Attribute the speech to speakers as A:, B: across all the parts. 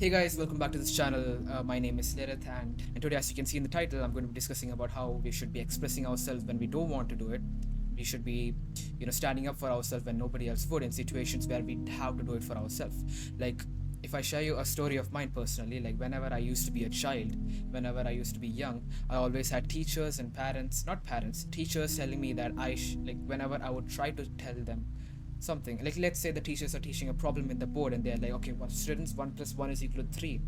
A: Hey guys, welcome back to this channel. My name is Lirit, and today, as you can see in the title, I'm going to be discussing about how we should be expressing ourselves when we don't want to do it. We should be, standing up for ourselves when nobody else would in situations where we have to do it for ourselves. Like, if I share you a story of mine personally, like whenever I used to be a child, whenever I used to be young, I always had teachers and parents, not parents, teachers telling me that whenever I would try to tell them something, like let's say the teachers are teaching a problem in the board and they're like, okay, well, students, 1 plus 1 is equal to 3.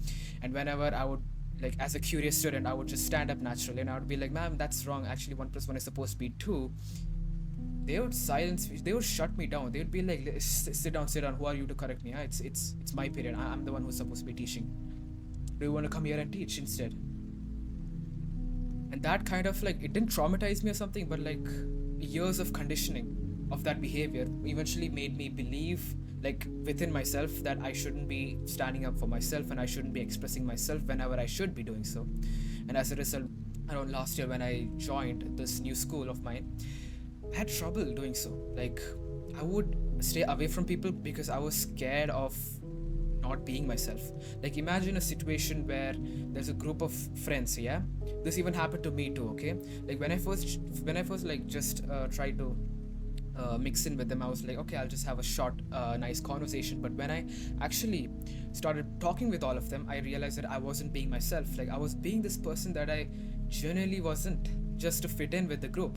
A: And whenever I would, like, as a curious student, I would just stand up naturally and I would be like, ma'am, that's wrong, actually 1 plus 1 is supposed to be 2. They would silence me, they would shut me down, they would be like, sit down, sit down, who are you to correct me? It's my period, I'm the one who's supposed to be teaching. Do you want to come here and teach instead? And that kind of, like, it didn't traumatize me or something, but like years of conditioning of that behavior eventually made me believe, like, within myself, that I shouldn't be standing up for myself and I shouldn't be expressing myself whenever I should be doing so. And as a result, around last year when I joined this new school of mine, I had trouble doing so. Like, I would stay away from people because I was scared of not being myself. Like, imagine a situation where there's a group of friends, yeah? This even happened to me too, okay? Like, when I first like just tried to mix in with them, I was like, okay, I'll just have a short, nice conversation. But when I actually started talking with all of them, I realized that I wasn't being myself. Like, I was being this person that I genuinely wasn't, just to fit in with the group.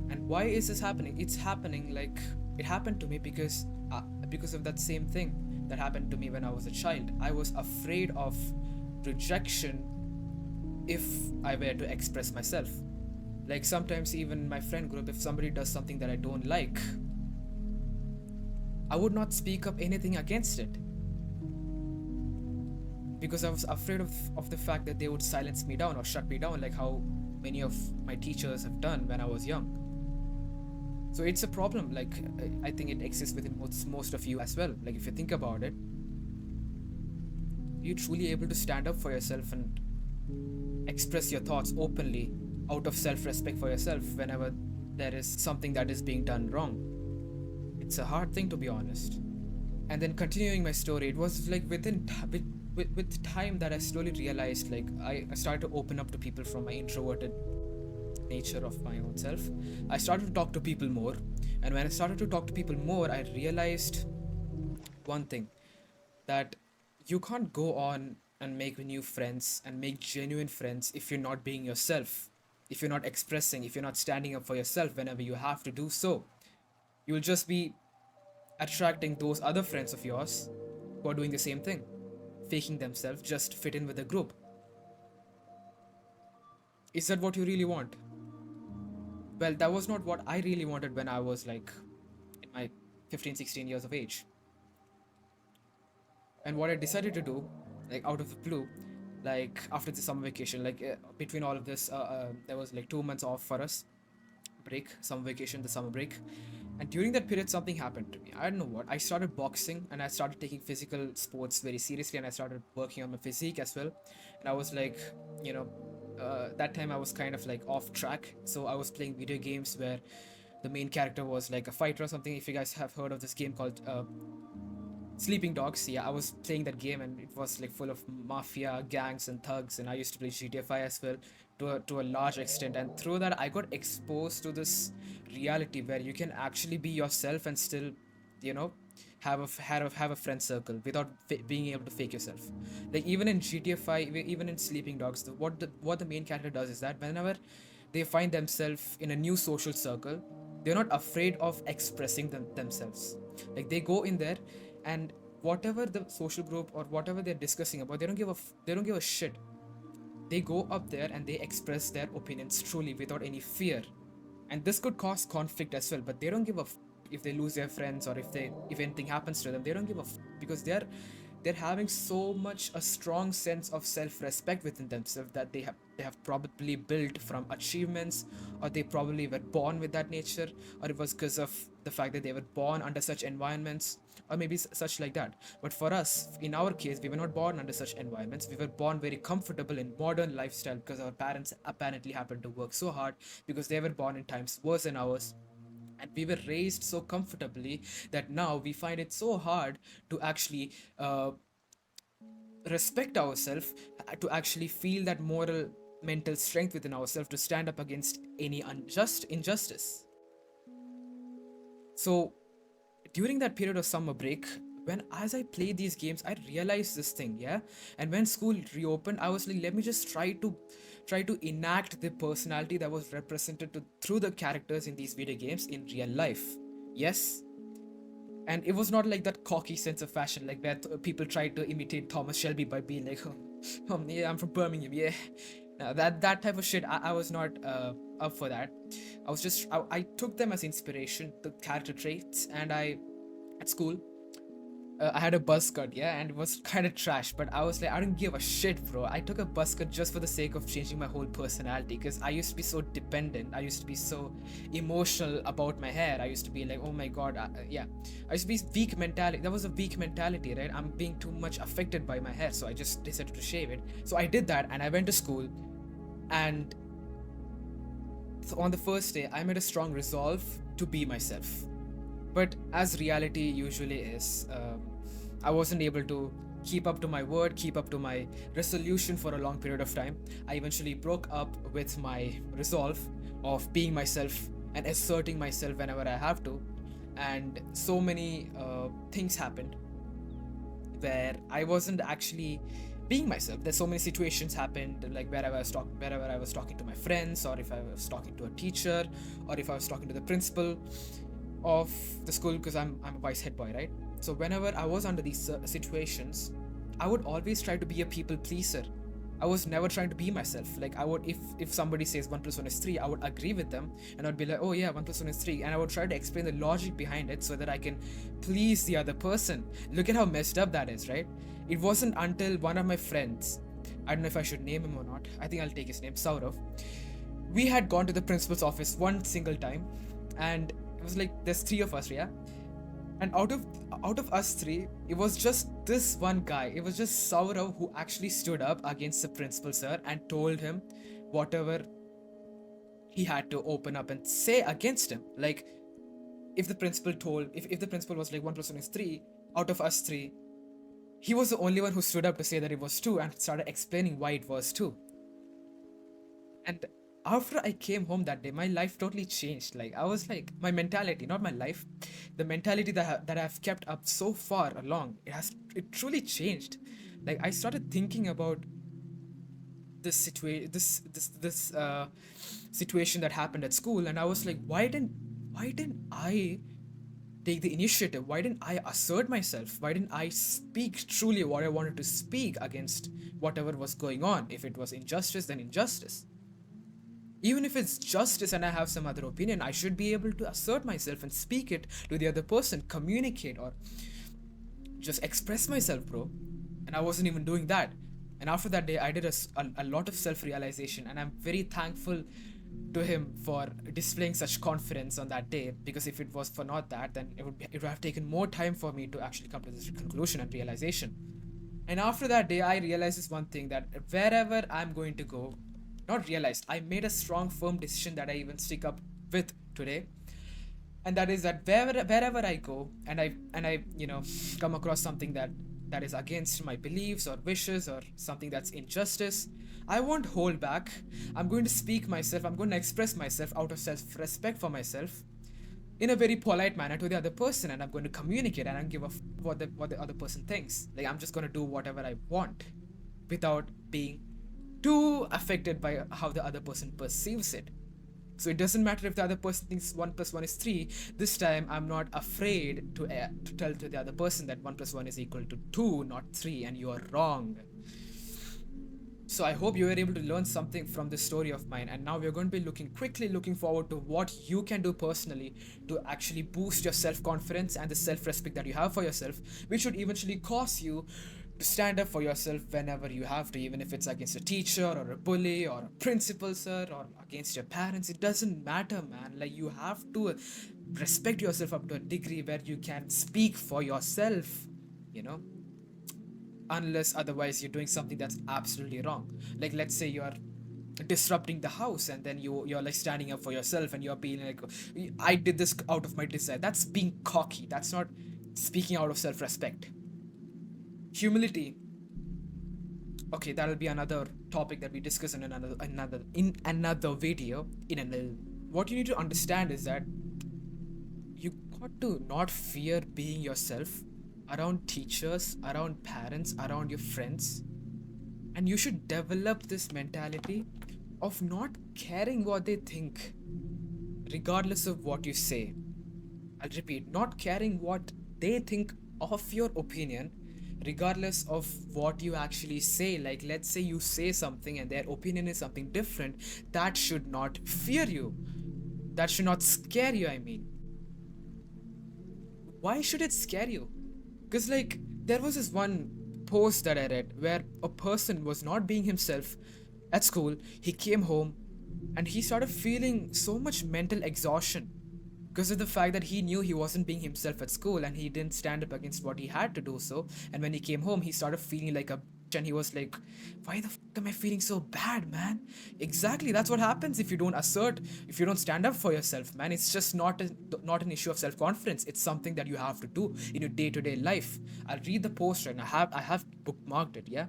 A: And why is this happening? It's happening, like, it happened to me because of that same thing that happened to me when I was a child. I was afraid of rejection if I were to express myself. Like, sometimes even my friend group, if somebody does something that I don't like, I would not speak up anything against it because I was afraid of the fact that they would silence me down or shut me down, like how many of my teachers have done when I was young. So it's a problem. Like, I think it exists within most of you as well. Like, if you think about it, you're truly able to stand up for yourself and express your thoughts openly out of self-respect for yourself whenever there is something that is being done wrong. It's a hard thing, to be honest. And then continuing my story, it was like with time that I slowly realized, like, I started to open up to people from my introverted nature of my own self. I started to talk to people more, and when I started to talk to people more, I realized one thing, that you can't go on and make new friends and make genuine friends if you're not being yourself, if you're not expressing, if you're not standing up for yourself whenever you have to do so. You'll just be attracting those other friends of yours who are doing the same thing, faking themselves just to fit in with the group. Is that what you really want? Well, that was not what I really wanted when I was, like, in my 15, 16 years of age. And what I decided to do, like, out of the blue, like after the summer vacation, like, between all of this, there was like 2 months off for us, break, summer vacation, the summer break. And during that period, something happened to me. I don't know what. I started boxing and I started taking physical sports very seriously, and I started working on my physique as well. And I was like, you know, that time I was kind of like off track. So I was playing video games where the main character was like a fighter or something. If you guys have heard of this game called Sleeping Dogs, yeah, I was playing that game and it was like full of mafia, gangs, and thugs. And I used to play GTA 5 as well to a large extent. And through that, I got exposed to this reality where you can actually be yourself and still, you know, have a friend circle without being able to fake yourself. Like, even in GTA 5, even in Sleeping Dogs, what the main character does is that whenever they find themselves in a new social circle, they're not afraid of expressing themselves. Like, they go in there, and whatever the social group or whatever they're discussing about, they don't give a shit. They go up there and they express their opinions truly without any fear. And this could cause conflict as well, but they don't give a if they lose their friends, or if anything happens to them. They don't give a because they're having so much a strong sense of self-respect within themselves that they have probably built from achievements, or they probably were born with that nature, or it was because of the fact that they were born under such environments, or maybe such like that. But for us, in our case, we were not born under such environments. We were born very comfortable in modern lifestyle because our parents apparently happened to work so hard, because they were born in times worse than ours, and we were raised so comfortably that now we find it so hard to actually respect ourselves, to actually feel that moral mental strength within ourselves to stand up against any unjust injustice. So during that period of summer break, when as I played these games, I realized this thing, yeah. And when school reopened, I was like, let me just try to enact the personality that was represented through the characters in these video games in real life. Yes. And it was not like that cocky sense of fashion, like where people tried to imitate Thomas Shelby by being like, yeah, I'm from Birmingham, yeah. Now, that type of shit, I was not up for that. I took them as inspiration, the character traits, and at school, I had a buzz cut, yeah, and it was kind of trash, but I was like, I don't give a shit, bro. I took a buzz cut just for the sake of changing my whole personality, because I used to be so dependent. I used to be so emotional about my hair. I used to be like, oh my god, yeah. I used to be weak mentality. That was a weak mentality, right? I'm being too much affected by my hair, so I just decided to shave it. So I did that, and I went to school, and so on the first day, I made a strong resolve to be myself. But as reality usually is, I wasn't able to keep up to my word, keep up to my resolution for a long period of time. I eventually broke up with my resolve of being myself and asserting myself whenever I have to. And so many things happened where I wasn't actually being myself. There's so many situations happened, like wherever I was talking to my friends, or if I was talking to a teacher, or if I was talking to the principal of the school, because I'm a vice head boy, right? So whenever I was under these situations, I would always try to be a people pleaser. I was never trying to be myself. Like I would, if somebody says 1 + 1 is 3, I would agree with them, and I'd be like, oh yeah, 1 + 1 is 3, and I would try to explain the logic behind it so that I can please the other person. Look at how messed up that is, right? It wasn't until one of my friends, I don't know if I should name him or not. I think I'll take his name, Saurav. We had gone to the principal's office one single time, and it was like there's three of us, yeah. And out of us three, it was just this one guy. It was just Saurav who actually stood up against the principal sir and told him whatever he had to open up and say against him. Like if the principal was like 1 + 1 is 3, out of us three, he was the only one who stood up to say that it was 2 and started explaining why it was 2. And after I came home that day, my life totally changed. Like I was like, my mentality, not my life, the mentality that I've kept up so far along, it truly changed. Like I started thinking about this situation, this situation that happened at school, and I was like, why didn't I take the initiative? Why didn't I assert myself? Why didn't I speak truly what I wanted to speak against whatever was going on? If it was injustice, then injustice. Even if it's justice and I have some other opinion, I should be able to assert myself and speak it to the other person, communicate, or just express myself, bro. And I wasn't even doing that. And after that day, I did a lot of self realization, and I'm very thankful to him for displaying such confidence on that day. Because if it was for not that, then it would have taken more time for me to actually come to this conclusion and realization. And after that day, I realized this one thing, that wherever I'm going to go, not realized, I made a strong, firm decision that I even stick up with today. And that is that wherever I go, and I come across something that is against my beliefs or wishes, or something that's injustice, I won't hold back. I'm going to speak myself. I'm going to express myself out of self-respect for myself, in a very polite manner to the other person, and I'm going to communicate, and I don't give a what the other person thinks. Like I'm just going to do whatever I want, without being too affected by how the other person perceives it. So it doesn't matter if the other person thinks 1 + 1 is 3. This time I'm not afraid to tell to the other person that 1 + 1 is equal to 2, not 3, and you are wrong. So I hope you were able to learn something from this story of mine. And now we're going to be quickly looking forward to what you can do personally to actually boost your self-confidence and the self-respect that you have for yourself, which would eventually cause you to stand up for yourself whenever you have to, even if it's against a teacher or a bully or a principal sir or against your parents. It doesn't matter, man. Like you have to respect yourself up to a degree where you can speak for yourself, you know unless otherwise you're doing something that's absolutely wrong. Like let's say you're disrupting the house, and then you're like standing up for yourself, and you're being like, I did this out of my desire. That's being cocky. That's not speaking out of self-respect. Humility Okay, that'll be another topic that we discuss in another video. In another, what you need to understand is that you got to not fear being yourself around teachers, around parents, around your friends, and you should develop this mentality of not caring what they think, regardless of what you say. I'll repeat, not caring what they think of your opinion, regardless of what you actually say. Like, let's say you say something and their opinion is something different, that should not fear you. That should not scare you, I mean. Why should it scare you? Because, like, there was this one post that I read where a person was not being himself at school. He came home and he started feeling so much mental exhaustion because of the fact that he knew he wasn't being himself at school and he didn't stand up against what he had to do so. And when he came home, he started feeling like a bitch and he was like, why the am I feeling so bad, man? Exactly, that's what happens if you don't assert, if you don't stand up for yourself, man. It's just not an issue of self-confidence. It's something that you have to do in your day-to-day life. I'll read the post and I have bookmarked it, yeah.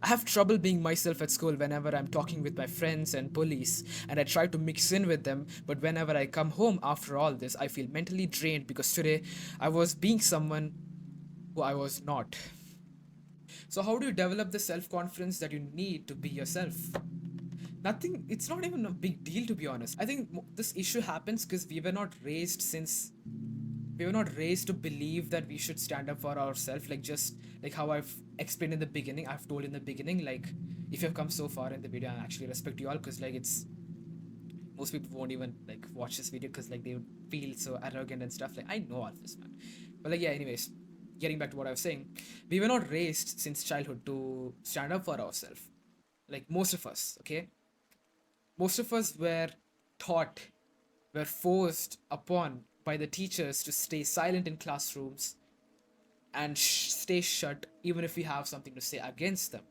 A: I have trouble being myself at school whenever I'm talking with my friends and bullies, and I try to mix in with them. But whenever I come home after all this, I feel mentally drained because today I was being someone who I was not. So, how do you develop the self confidence that you need to be yourself? Nothing, it's not even a big deal, to be honest. I think this issue happens because we were not raised to believe that we should stand up for ourselves, like just like how I've explained in the beginning. I've told in the beginning, like, if you've come so far in the video, I actually respect you all, because like it's most people won't even like watch this video because like they would feel so arrogant and stuff. Like, I know all this, man. But like, yeah, anyways, getting back to what I was saying, we were not raised since childhood to stand up for ourselves. Like, most of us, okay, most of us were forced upon by the teachers to stay silent in classrooms and stay shut even if we have something to say against them.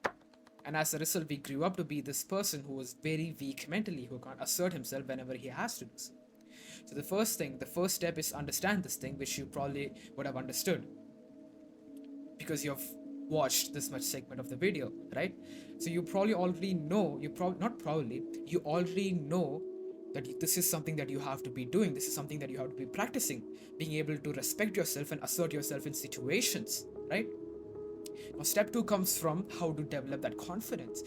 A: And as a result, we grew up to be this person who was very weak mentally, who can't assert himself whenever he has to do so. So the first step is understand this thing, which you probably would have understood because you've watched this much segment of the video, right? So you probably already know, not probably, you already know that this is something that you have to be doing. This is something that you have to be practicing, being able to respect yourself and assert yourself in situations, right? Now, step two comes from how to develop that confidence.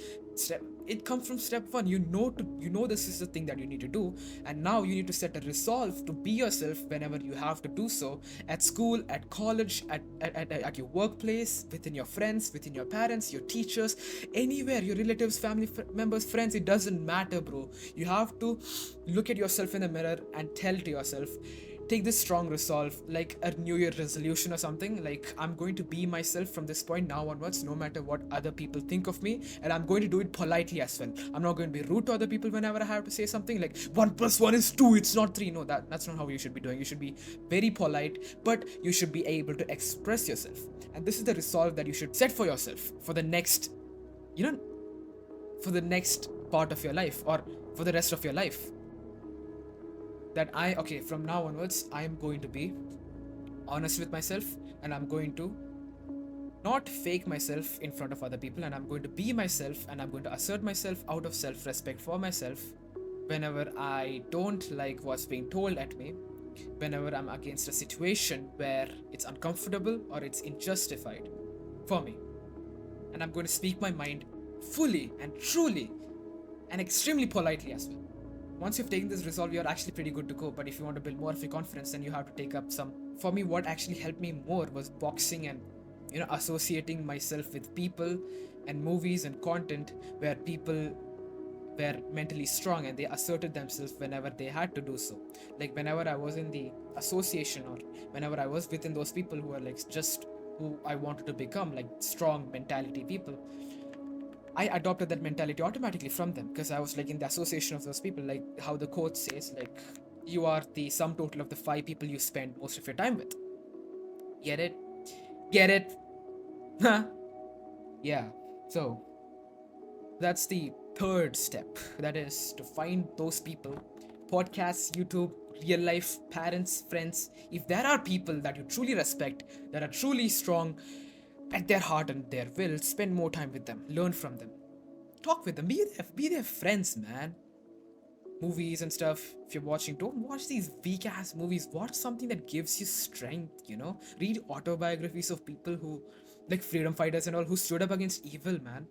A: It comes from step one. You know this is the thing that you need to do, and now you need to set a resolve to be yourself whenever you have to do so, at school, at college, at your workplace, within your friends, within your parents, your teachers, anywhere, your relatives, family members, friends. It doesn't matter, bro. You have to look at yourself in the mirror and tell to yourself, take this strong resolve, like a new year resolution or something, like, I'm going to be myself from this point now onwards, no matter what other people think of me, and I'm going to do it politely as well. I'm not going to be rude to other people whenever I have to say something like 1 plus 1 is 2, it's not 3. No, that's not how you should be doing. You should be very polite, but you should be able to express yourself. And this is the resolve that you should set for yourself for the next, you know, for the next part of your life, or for the rest of your life. That okay, from now onwards, I am going to be honest with myself, and I'm going to not fake myself in front of other people, and I'm going to be myself, and I'm going to assert myself out of self-respect for myself whenever I don't like what's being told at me, whenever I'm against a situation where it's uncomfortable or it's unjustified for me. And I'm going to speak my mind fully and truly and extremely politely as well. Once you've taken this resolve, you're actually pretty good to go. But if you want to build more of your confidence, then you have to take up some. For me, what actually helped me more was boxing and, associating myself with people and movies and content where people were mentally strong and they asserted themselves whenever they had to do so. Like, whenever I was in the association, or whenever I was within those people who are like just who I wanted to become, like strong mentality people, I adopted that mentality automatically from them, because I was like in the association of those people, like how the quote says, like, you are the sum total of the 5 people you spend most of your time with. Get it? Get it? Huh? Yeah. So that's the third step. That is to find those people, podcasts, YouTube, real life, parents, friends. If there are people that you truly respect, that are truly strong, at their heart and their will, spend more time with them, learn from them, talk with them, be their friends, man. Movies and stuff, if you're watching, don't watch these weak ass movies. Watch something that gives you strength, you know? Read autobiographies of people who, like freedom fighters and all, who stood up against evil, man,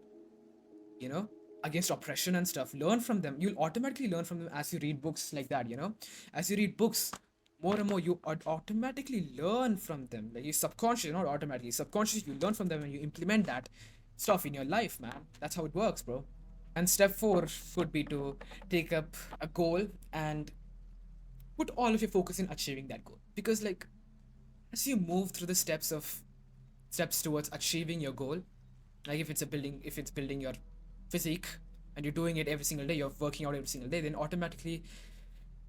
A: you know, against oppression and stuff. Learn from them. You'll automatically learn from them as you read books like that, you know? As you read books more and more, you automatically learn from them. Like you subconsciously, not automatically, subconsciously, you learn from them and you implement that stuff in your life, man. That's how it works, bro. And step four would be to take up a goal and put all of your focus in achieving that goal. Because like as you move through the steps towards achieving your goal, like if it's building your physique and you're doing it every single day, you're working out every single day, then automatically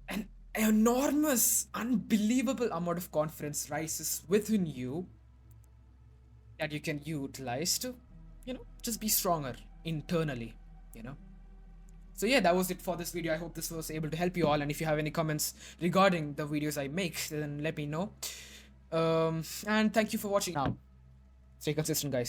A: an enormous, unbelievable amount of confidence rises within you that you can utilize to, you know, just be stronger internally, you know. So yeah, that was it for this video. I hope this was able to help you all. And if you have any comments regarding the videos I make, then let me know. And thank you for watching. Now, stay consistent, guys.